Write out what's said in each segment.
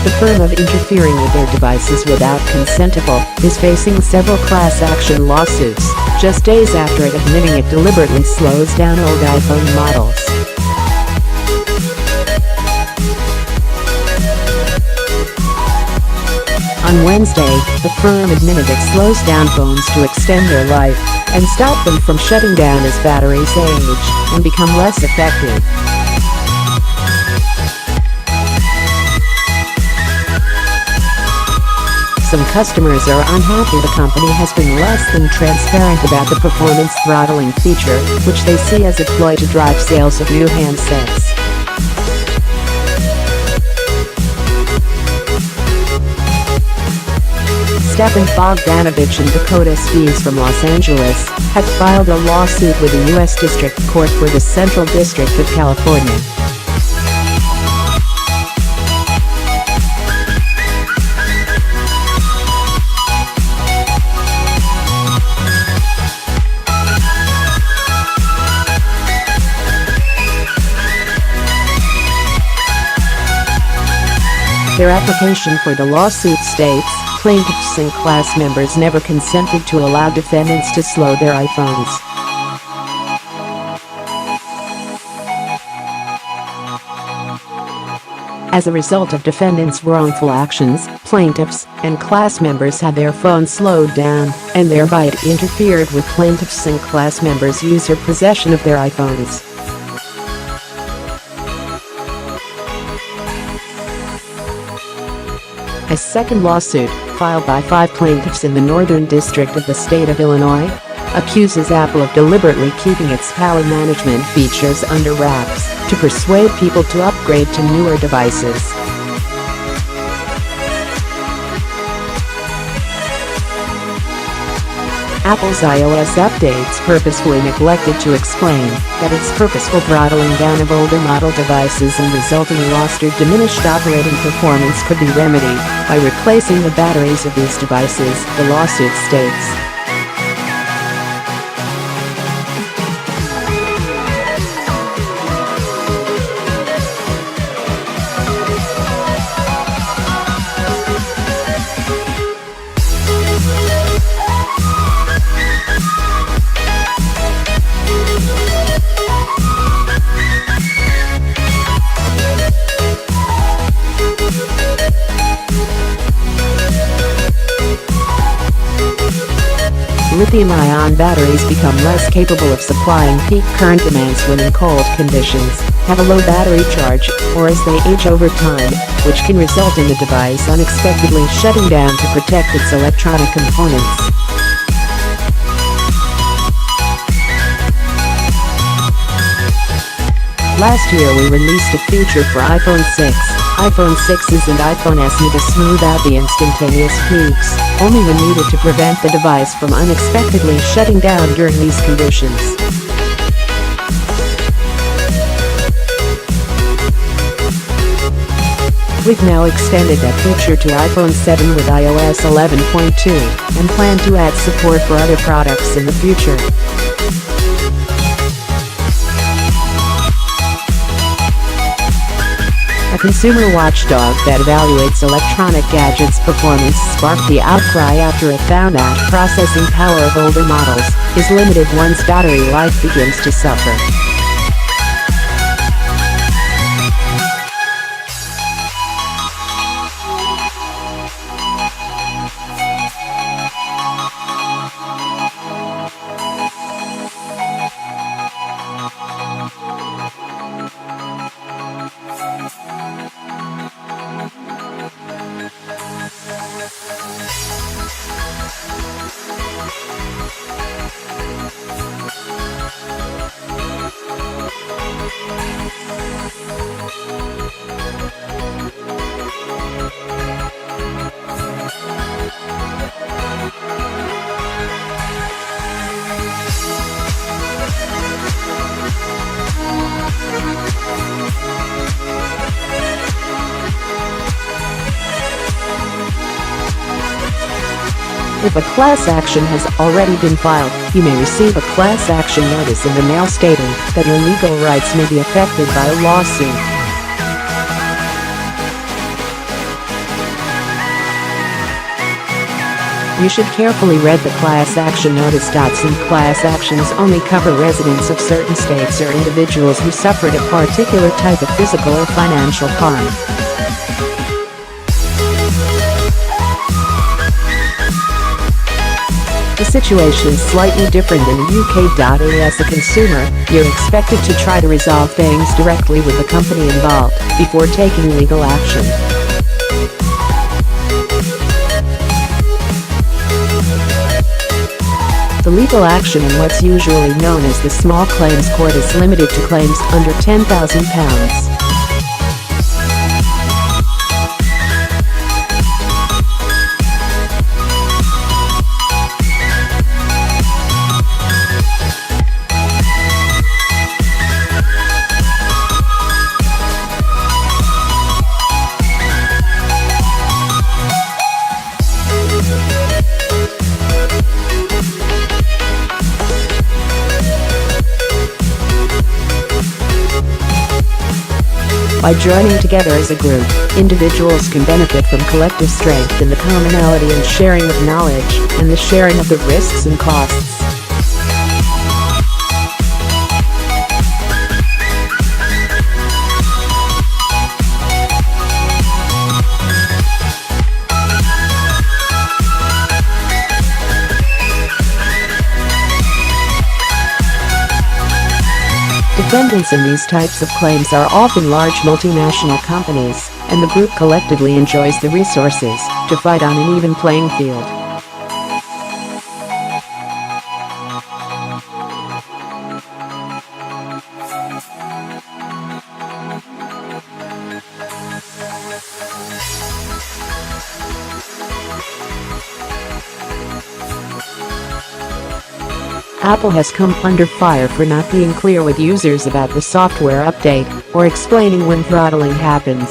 the firm of interfering with their devices without consentApple is facing several class action lawsuits, just days after it admitting it deliberately slows down old iPhone models. On Wednesday, the firm admitted it slows down phones to extend their life and stop them from shutting down as batteries age and become less effective. Some customers are unhappy the company has been less than transparent about the performance throttling feature, which they see as a ploy to drive sales of new handsets. Stefan, Bogdanovich and Dakota Speas from Los Angeles have filed a lawsuit with the U.S. District Court for the Central District of California. Their application for the lawsuit states, Plaintiffs and Class Members never consented to allow defendants to slow their iPhones. As a result of defendants' wrongful actions, plaintiffs and class members had their phones slowed down, and thereby it interfered with plaintiffs and class members' user possession of their iPhones. A second lawsuit, filed by 5 plaintiffs in the Northern District of the state of Illinois, accuses Apple of deliberately keeping its power management features under wraps to persuade people to upgrade to newer devices. Apple's iOS updates purposefully neglected to explain that its purposeful throttling down of older model devices and resulting lost or diminished operating performance could be remedied by replacing the batteries of these devices, the lawsuit states. Lithium-ion batteries become less capable of supplying peak current demands when in cold conditions, have a low battery charge, or as they age over time, which can result in the device unexpectedly shutting down to protect its electronic components. Last year we released a feature for iPhone 6, iPhone 6s and iPhone SE to smooth out the instantaneous peaks, only when needed to prevent the device from unexpectedly shutting down during these conditions. We've now extended that feature to iPhone 7 with iOS 11.2 and plan to add support for other products in the future. A consumer watchdog that evaluates electronic gadgets' performance sparked the outcry after it found out processing power of older models is limited once battery life begins to suffer. If a class action has already been filed, you may receive a class action notice in the mail stating that your legal rights may be affected by a lawsuit. You should carefully read the class action notice. Some class actions only cover residents of certain states or individuals who suffered a particular type of physical or financial harm. The situation is slightly different in the UK. As a consumer, you're expected to try to resolve things directly with the company involved before taking legal action. The legal action in what's usually known as the small claims court is limited to claims under £10,000. By joining together as a group, individuals can benefit from collective strength in the commonality and sharing of knowledge, and the sharing of the risks and costs. Defendants in these types of claims are often large multinational companies, and the group collectively enjoys the resources to fight on an even playing field. Apple has come under fire for not being clear with users about the software update or explaining when throttling happens.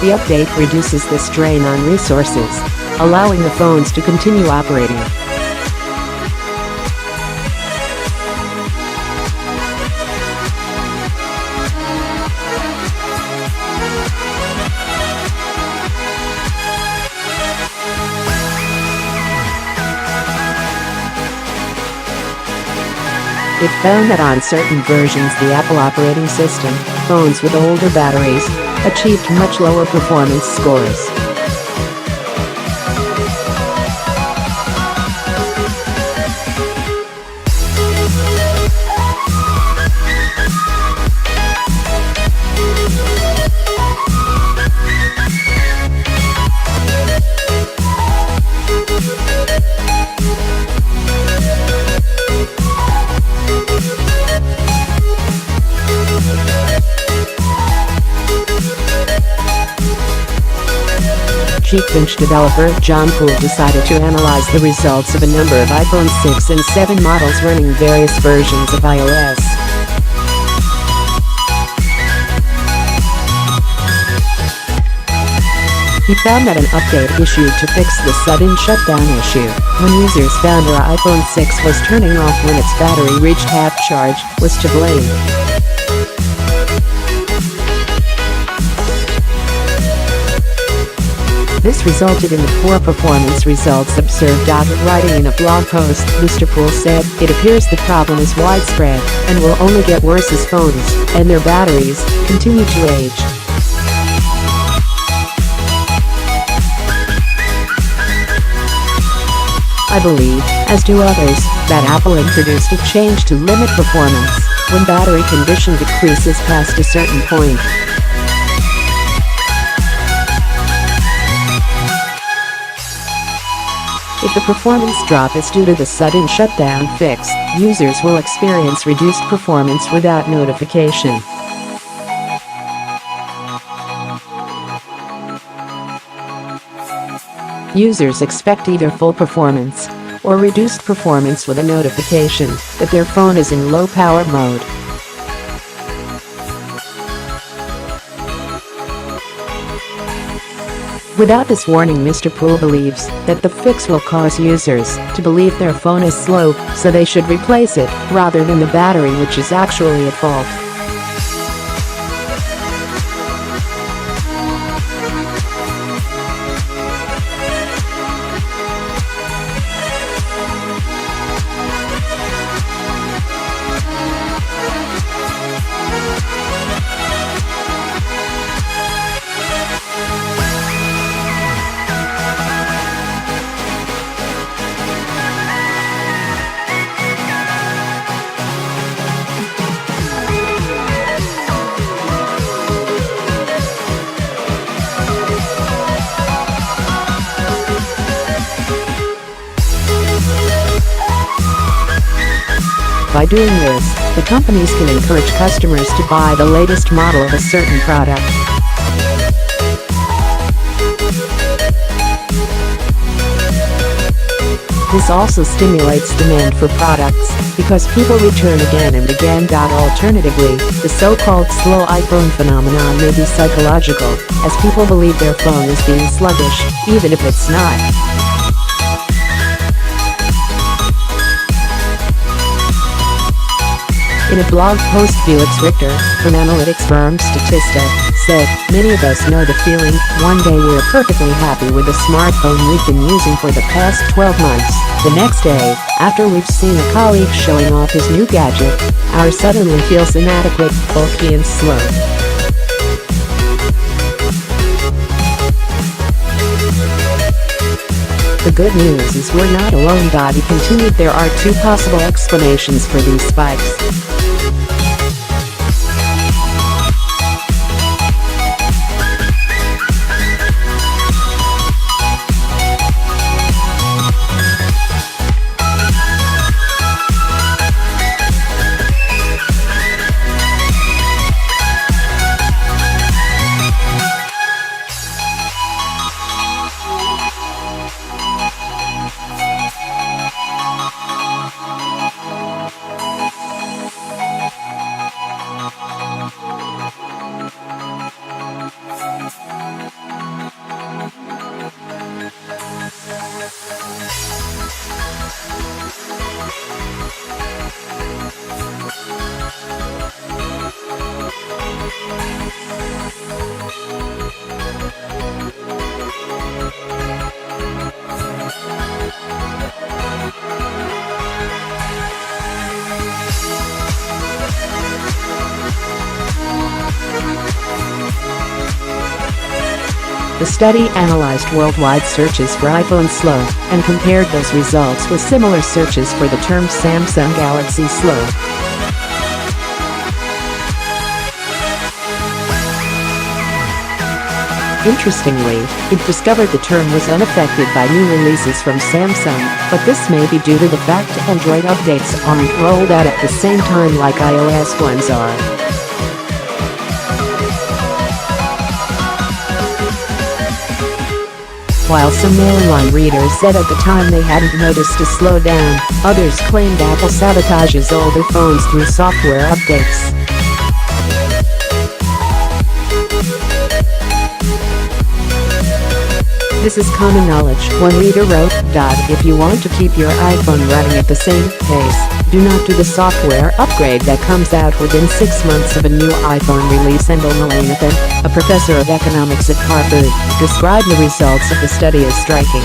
The update reduces the strain on resources, allowing the phones to continue operating. It found that on certain versions of the Apple operating system, phones with older batteries achieved much lower performance scores. Geekbench developer John Poole decided to analyze the results of a number of iPhone 6 and 7 models running various versions of iOS. He found that an update issued to fix the sudden shutdown issue, when users found their iPhone 6 was turning off when its battery reached half charge, was to blame. This resulted in the poor performance results observed. Writing in a blog post, Mr. Poole said, "It appears the problem is widespread and will only get worse as phones and their batteries continue to age." I believe, as do others, that Apple introduced a change to limit performance when battery condition decreases past a certain point. If the performance drop is due to the sudden shutdown fix, users will experience reduced performance without notification. Users expect either full performance or reduced performance with a notification that their phone is in low power mode. Without this warning, Mr. Poole believes that the fix will cause users to believe their phone is slow, so they should replace it, rather than the battery, which is actually at fault. By doing this, the companies can encourage customers to buy the latest model of a certain product. This also stimulates demand for products, because people return again and again. Alternatively, the so-called slow iPhone phenomenon may be psychological, as people believe their phone is being sluggish, even if it's not. In a blog post, Felix Richter, from analytics firm Statista, said, "Many of us know the feeling. One day we're perfectly happy with the smartphone we've been using for the past 12 months. The next day, after we've seen a colleague showing off his new gadget, ours suddenly feels inadequate, bulky and slow." The good news is we're not alone. He continued, "There are two possible explanations for these spikes. The study analyzed worldwide searches for iPhone slow and compared those results with similar searches for the term Samsung Galaxy slow. Interestingly, it discovered the term was unaffected by new releases from Samsung, but this may be due to the fact Android updates aren't rolled out at the same time like iOS ones are. While some MailOnline readers said at the time they hadn't noticed a slowdown, others claimed Apple sabotages older phones through software updates. This is common knowledge, one reader wrote. If you want to keep your iPhone running at the same pace, do not do the software upgrade that comes out within 6 months of a new iPhone release. Melanathan, a professor of economics at Harvard, described the results of the study as striking.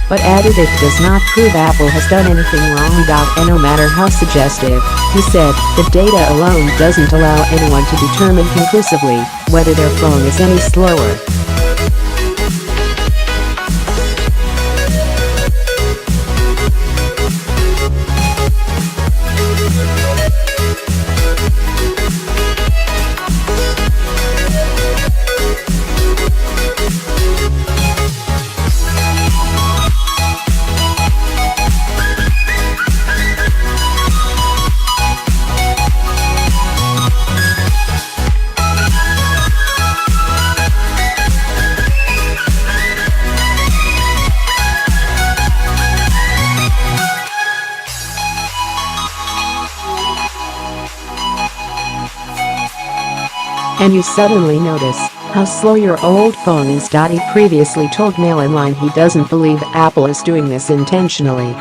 But added it does not prove Apple has done anything wrong. And no matter how suggestive, he said, the data alone doesn't allow anyone to determine conclusively whether their phone is any slower. And you suddenly notice how slow your old phone is. He previously told MailOnline he doesn't believe Apple is doing this intentionally.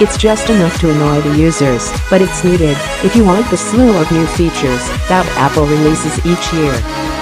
It's just enough to annoy the users, but it's needed if you want the slew of new features that Apple releases each year.